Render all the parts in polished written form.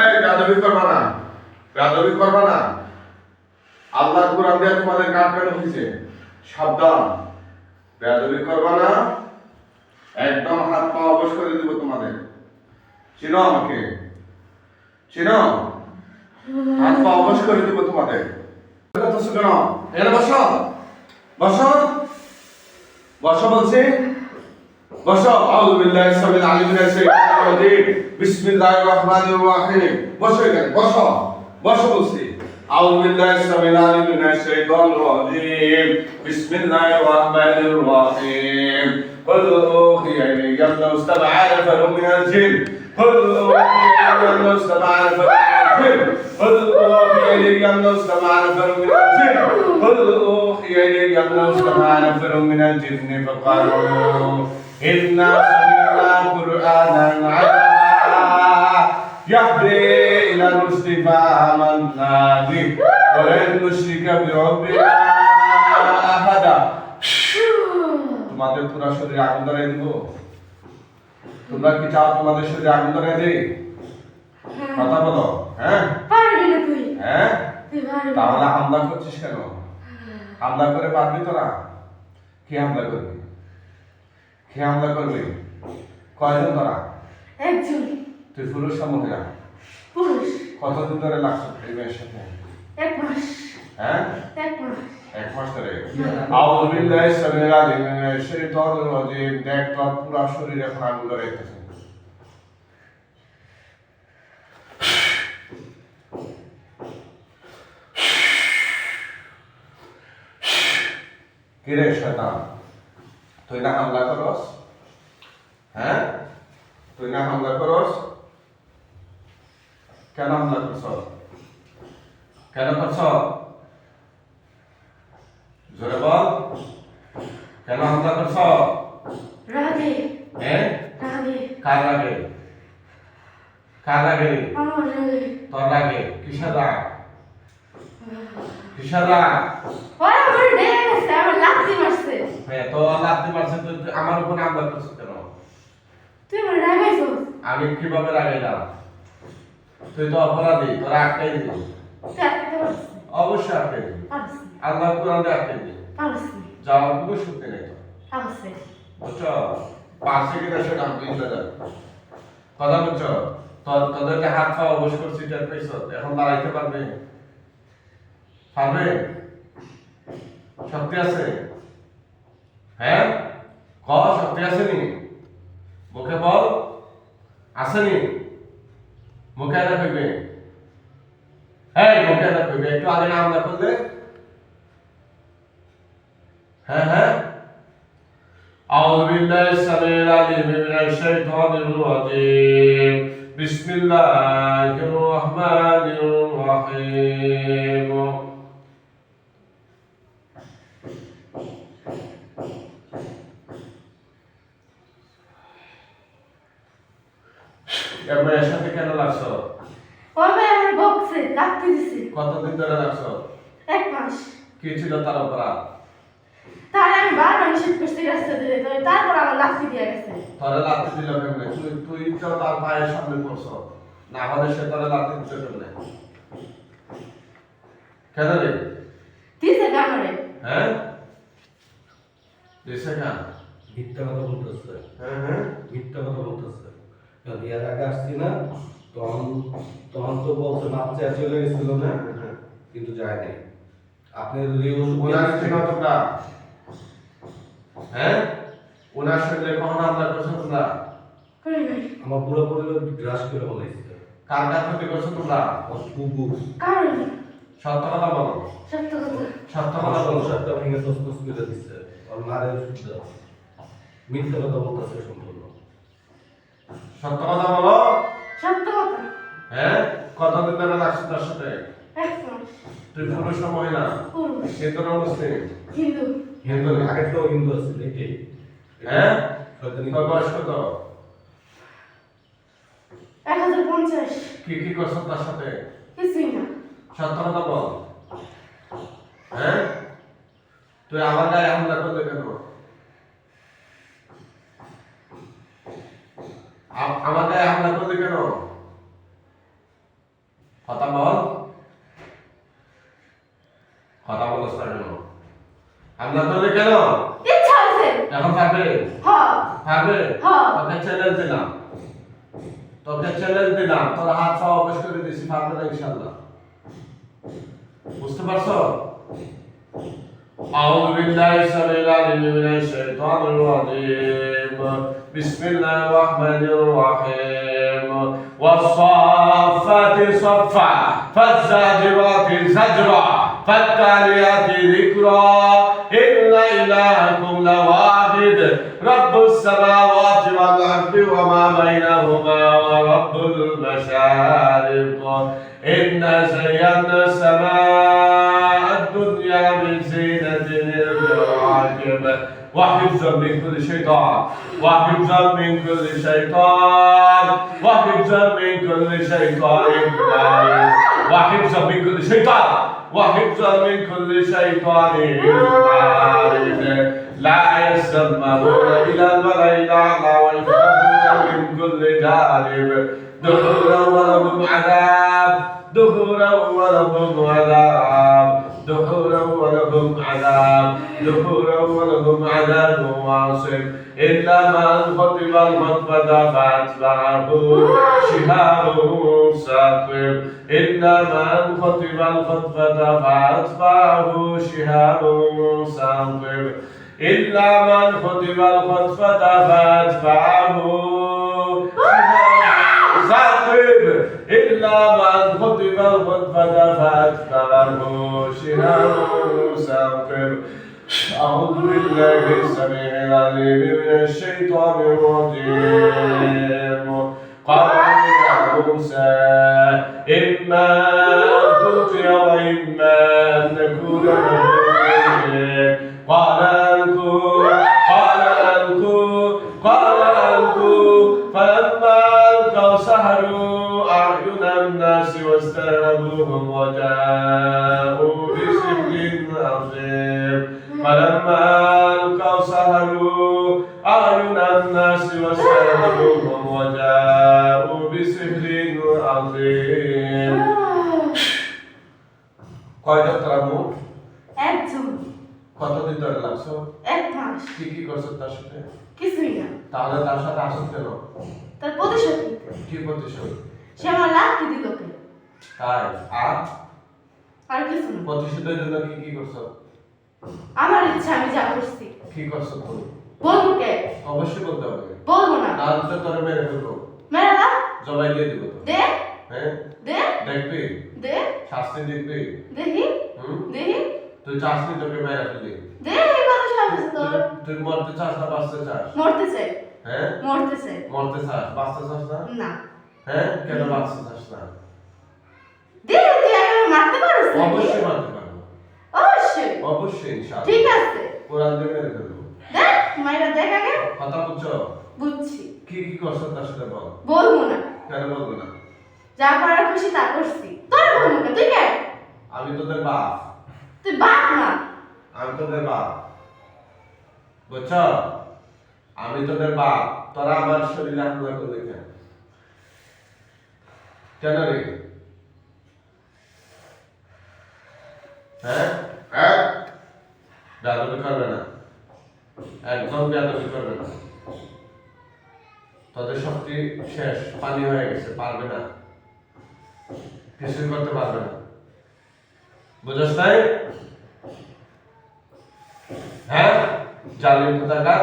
এই বেয়াদবি করবা না, বেয়াদবি করবা না। আল্লাহর কোরআন দিয়ে তোমাদের কাট কাটা হয়েছে, সাবধান। বেয়াদবি করবা না, একদম হাত পা অবশ করে দিব তোমাদের। চিনো আমাকে? চিনো? হাত পা অবশ করে দিব তোমাদের। কেন? এখানে বসো, বসো, বসো বলছি, বসো। আউযু বিল্লাহি সামিল আলিম মিনাশ শাইতানির রাজিম। বিসমিল্লাহির রহমানির রহিম। বসো এখানে, বসো, বসো বলছি। আউযু বিল্লাহি সামিল আলিম মিনাশ শাইতানির রাজিম। বিসমিল্লাহির রহমানির রহিম। قل أوحي إلي أنه استمع نفر من الجن قل أوحي إلي أنه استمع نفر من الجن قل أوحي إلي أنه استمع نفر من الجن قل أوحي إلي أنه استمع نفر من الجن فقالوا إنا سمعنا قرآنا عجبا يهدي إلى الرشد فآمنا به ولن نشرك بربنا أحدا। তোমাদের পুরো শরীরে আগুন ধরাই দিব? তোমরা কি চাও তোমাদের শরীরে আগুন ধরাই দেই? কথা বলো। হ্যাঁ পারবি না তুই। হ্যাঁ তুই পারবি। তাহলে হামলা করছিস কেন? হামলা করে পারবি তোরা? কে হামলা করবি? কে হামলা করবি? কয়জন তোরা? একজন। তুই পুরুষ না মহিলা? পুরুষ। কতদিন ধরে লাগছে এই মেয়ের সাথে? 1 মাস। হ্যাঁ 1 মাস। 1 মাস ধরে। আউযু বিল্লাহি সামিল আলিম মিনাশ শাইতানির রাজিম। দেখ তোর পুরো শরীরে এখন আগুন ধরাইতেছে। কিরে শয়তান, তুই না হামলা করস? হ্যাঁ তুই না হামলা করস? কেন হামলা করছ? কেন করছ? জোরে বল, কেন হামলা করছ? রাগে। হ্যাঁ রাগে। কার লাগে? কার লাগে? আমার রাগে। তোর লাগে? কিসের রাগ? কিসের রাগ? ওরা আমার ডেকে গেছে, আমার লাথি মারছে। হ্যাঁ তো লাথি মারছে, তুই আমার উপর হামলা করছিস কেন? তুই আমার রাগাইছস। আমি কিভাবে রাগাইলাম? তুই তো অপরাধী, তোরা আটকাই দিবি। তুই আটকাতে পারছিস। অবশ্যই আটকাই দিবি। পারছিস। আল্লাহ কোরআন দিয়ে আটকাই দিবি। পারছিস। যাওয়ার কোনো শক্তি নেই তো। পারছিস। বুঝছো? পারছে কিনা সেটা আমি বুঝতে কথা বুঝছো? তোদেরকে হাত পা অবশ করছি, টের পাইছ? এখন দাঁড়াইতে পারবে? পারবে? শক্তি আছে? হ্যাঁ ক, শক্তি আছে নি? মুখে বল, আছে নি? মুখে আদা কইবে? হ্যাঁ মুখে আদা কইবে। একটু আগে নাম না করলে? হ্যাঁ হ্যাঁ। أعوذ بالله السميع العليم من الشيطان الرجيم بسم الله الرحمن الرحيم এর মেয়ের সাথে কেন লাগছো? ওবে আমার বক্সে লাথি দিছে। কতদিন ধরে লাগছো? 1 মাস। কি ছিল তার অপরাধ? তার আমি বারবার নিষেধ করতে রাস্তা দিলে তারপর আমার লাথি দিয়ে গেছে। তোরা লাথি দিল কেমনে? তুই তো তার পায়ের সামনে পড়ছ, না হলে সে তোরা লাথি দিতে কেমনে? কেন রে? দিছে কামড়ে। হ্যাঁ দিছে কেন? মিথ্যা কথা বলতেছে। হ্যাঁ হ্যাঁ মিথ্যা কথা বলতেছে। কারণ এর আগে আসছি না, তখন তখন তো বলছে বাচ্চা চলে গেছিল না, কিন্তু যায় নাই। আপনি যদি ওনার চিনো তোমরা? হ্যাঁ ওনার শরীরে কখন হামলা করছো তোমরা? করে নাই। আমার পুরো পরিবার গ্রাস করে বলাইছে। কার কার ক্ষতি করছো তোমরা? আমার কুকু কারণ সত্য কথা বলো, সত্য কথা। সত্য আমার কথা বলো। সংসারটা ভেঙে তসতস করে দিচ্ছে। আর মারের শুদ্ধ মিথ্যা কথা বলতেছে সম্পূর্ণ। সত্য কথা বলো। সত্য কথা। হ্যাঁ কতদিন ধরে লাগছে তার সাথে? 1 মাস। তুই পুরুষ না মহিলা? পুরুষ। হিন্দু না মুসলিম? হিন্দু। হিন্দু আগের তো হিন্দু আছে এটাই। হ্যাঁ শয়তানি তোর বয়স কত? 1050। কি কি করছো তার সাথে? কিছুই না। সত্য কথা বল। হ্যাঁ তুই আমার গায়ে হামলা করলে কেন? আমার গায়ে হামলা করলে কেন? কথা বল, কথা বলছ না কেন? আমি না করলে কেন? ইচ্ছা হয়েছে। এখন পারবে? হ্যাঁ পারবে? হ্যাঁ। তোকে চ্যালেঞ্জ দিলাম, তোকে চ্যালেঞ্জ দিলাম, তোর হাত পা অবশ করে দিছি, পারবে না ইনশাআল্লাহ। বুঝতে পারছো? أعوذ بالله السميع العليم من الشيطان الرجيم بسم الله الرحمن الرحيم والصافات صفا فالزاجرات زجرا فالتاليات ذكرا إن إلهكم لواحد رب السماوات والأرض وما بينهما ورب المشارق إنا زينا السماء الدنيا بزينة الكواكب وحفظا من كل شيطان وحفظا من كل شيطان وحفظا من كل شيطان مارد وحفظا من كل شيطان وحفظا من كل شيطان مارد لا يسمعون إلى الملأ الأعلى ويخافون من كل جانب دحورا ولهم عذاب دحورا ولهم عذاب دحورا ولهم عذاب دحورا ولهم عذاب واصب إلا من خطب الخطبة فأتبعه شهاب ثاقب إلا من خطب الخطبة فأتبعه شهاب ثاقب إلا من خطب الخطبة فأتبعه ثاقب إلا من خطب الخطبة فأتبعه شهاب ثاقب أعوذ بالله السميع العليم من الشيطان الرجيم قال يا موسى إما أن تلقي وإما أن نكون من المؤمنين قال ألقوا قال ألقوا قال ألقوا فلما ألقوا سحروا أعين الناس واسترهبوهم وجاءوا بسحر عظيم فلما ألقوا سحروا أعين الناس واسترهبوهم وجاءوا بسحر عظيم কয়টা তার মুখ একজন। কতদিন ধরে লাগছো? 1 মাস। কি কি করছো তার সাথে? কিছুই না। তাহলে তার সাথে আসত কেন? তার প্রতিশোধ নিতে। কি প্রতিশোধ? সে আমার লাথি দিল কে? তাই আর আর কিছু না। প্রতিশোধের জন্য কি কি করছো? আমার ইচ্ছা আমি যা করছি। কি করছো তুমি? বলবো কে? অবশ্যই বলতে হবে। বলবো না। নাহলে তো তোরে মেরে ফেলবো। মেরে না? জবাই দিয়ে দিব তো। দে হ্যাঁ? দে দেখবি? দে শাস্তি দেখবি? দেখি হুম? দেখি তুই চাস নি তোকে মেরে ফেলি? দে এই কথা সব তোর। তুই মরতে চাস না বাঁচতে চাস? মরতে চাই হ্যাঁ? মরতে চাই। মরতে চাস, বাঁচতে চাস না? না। হ্যাঁ? কেন বাঁচতে চাস না? দে তুই আগে মারতে পারিস না? অবশ্যই মারতে পারবো। অবশ্যই। অবশ্যই ইনশাআল্লাহ। ঠিক আছে। কোরআন দিয়ে মেরে ফেলবো। দেখ মাইরা দেখ আগে। কথা বুঝছো? বুঝছি। কি কি করছো তার সাথে বল। বলবো না। কেন বলবো না? যা করার খুশি তা করছি। তোর বলবো না তুই কে? আমি তোদের বাপ। তুই বাপ না। আমি তোদের বাপ। বুঝছ? আমি তোদের বাপ। তোরা আমার শরীরে হামলা করলি কেন? কেন রে? হ্যাঁ? বেয়াদবি করবে না। একদম বেয়াদবি করবে না। তোদের শক্তি শেষ, পানি হয়ে গেছে, পারবে না, কিছুই করতে পারবে না। বুঝছ নাই? হ্যাঁ, জালিম কোথাকার।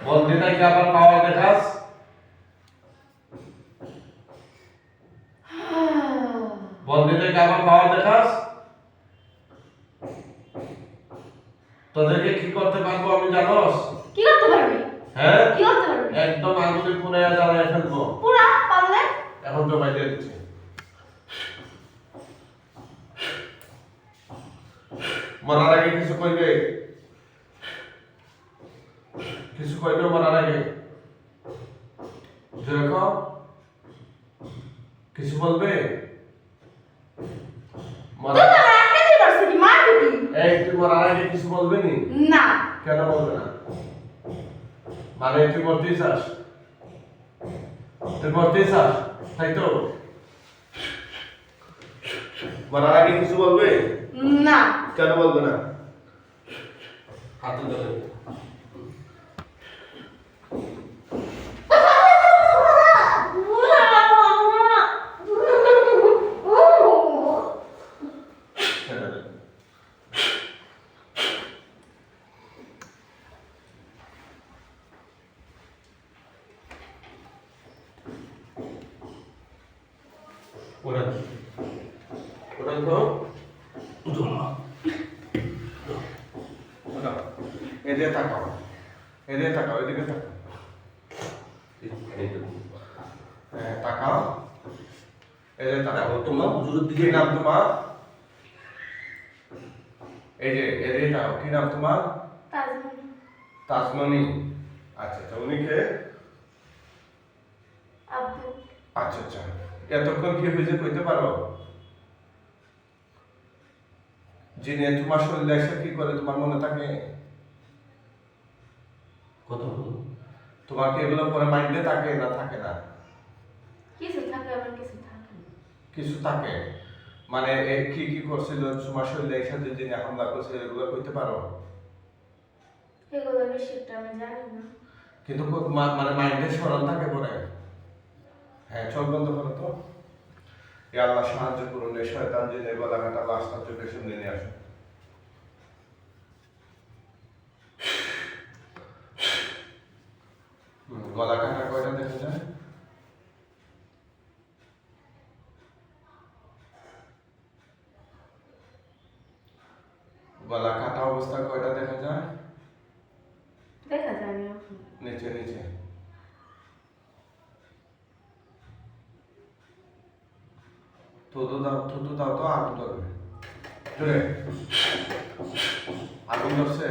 বন্দিটাকে আবার পাওয়া দেখাস। বন্দিটাকে আবার পাওয়া দেখাস। তোদেরকে কি করতে পারবো আমি জানোস? কি করতে পারবি? হ্যাঁ, কি করতে পারবি? একদম আগুনে পুড়ে জ্বালায় ফেলবো। পুরা পারলে? এখন তো বাইরে দিচ্ছি। মরার আগে কিছু কইবে? কিছু কইবে মরার আগে? যেরকম কিছু বলবে? তুই তো আমার একটাই পারছিস কি মারবি কি? এই তুই মরার আগে কিছু বলবে নি? না। কেন বলবে না? মানে তুই মরতেই চাস? তুই মরতে চাস তাই তো মরার আগে কিছু বলবে না কেন বলবে না হাতে ধরে ওরা ওটা তো জমা এদিকে তাকাও এদিকে তাকাও এদিকে তাকাও এই তো হ্যাঁ তাকাও এদিকে তাকাও দেখো তোমার হুজুরের কি দিকে নাম তোমার এই যে এদিকে তাকাও কি নাম তোমার তাজমহল তাজমনি আচ্ছা আচ্ছা উনি কে আব্বু আচ্ছা আচ্ছা এতক্ষণ কি হয়েছে কইতে পারো যিনি তোমার শরীরে এসে কি করে তোমার মনে থাকে কথা বলো তোমার কি এগুলো পরে মাইন্ডে থাকে না থাকে না কিছু থাকে আবার কিছু থাকে না। কিছু থাকে মানে কি কি করছিল তোমার শরীরে এসে যে যিনি হামলা করছে এগুলো কইতে পারো এগুলো বেশি একটা আমি জানি না কিন্তু মানে মাইন্ডে স্মরণ থাকে পরে হ্যাঁ চোখ বন্ধ করো তো এ আল্লাহ সাহায্য করুন এই শয়তান যে গলা কাটা লাশটা চোখের সামনে নিয়ে আসুন গলা কাটা কয়টা দেখা যায় গলা কাটা অবস্থা কয়টা দেখা যায় দেখা যায় না এখন। নিচে নিচে থুতু দাও তো আগুন ধরবে জোরে আগুন ধরছে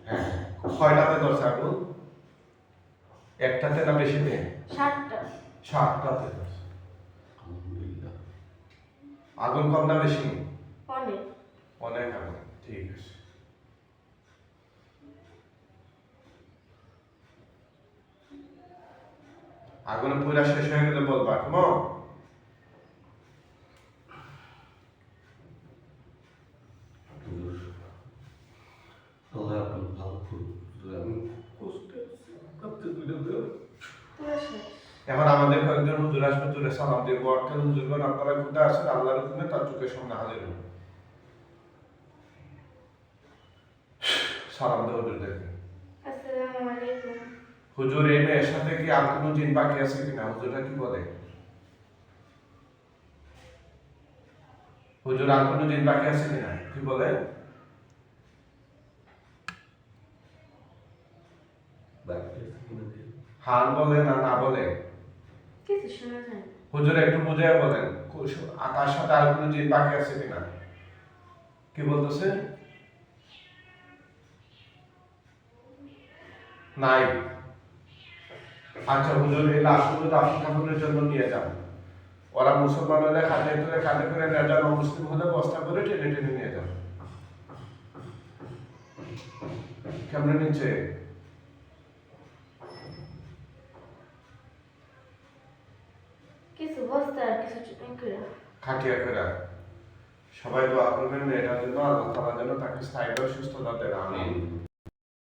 হ্যাঁ কয়টাতে ধরছে আগুন একটাতে না বেশিতে 7টা 7টাতে ধরছে আলহামদুলিল্লাহ আগুন কম না বেশি অনেক অনেক আগুন ঠিক আছে আগুনে পুরা শেষ হয়ে গেলে বলবা কেমন হুজুর আল্লাহ আপনার ভালো করুন হুজুর, আমি কষ্টে আছি কাঁদতে দুইটা দেওয়া পুরো শেষ এখন আমাদের কয়েকজন হুজুর আসবে জুড়ে সালাম দিয়ে বর্তের হুজুরগণ আপনারা কোথায় আসেন আল্লাহর হুকুমে তার চোখের সামনে হাজির হন সালাম দিয়ে হুজুরদেরকে আসসালামু আলাইকুম হুজুর এই মেয়ের সাথে কি আর কোনো জিন বাকি আছে কিনা হুজুররা কি বলে হুজুর আর কোনো জিন বাকি আছে কিনা কি বলে বাকি আছে কিনা দিয়ে হার বলে না না বলে কিছু শোনা যায় না হুজুর একটু বুঝে বলেন তার সাথে আর কোনো জিন বাকি আছে কিনা কি বলতেছে নাই আচ্ছা হুজুর এই লাশগুলো দাফন কাফনের জন্য নিয়ে যান ওরা মুসলমান হলে খাটে করে নিয়ে যান অমুসলিম হলে বস্তা করে টেনে টেনে নিয়ে যান কেমনে নিচ্ছে কিছু বস্তা আর কিছু টুকরা খাটিয়া করে সবাই দোয়া করবেন এটার জন্য আল্লাহ তাআলা যেন তাকে স্থায়ী সুস্থতা দেন আমিন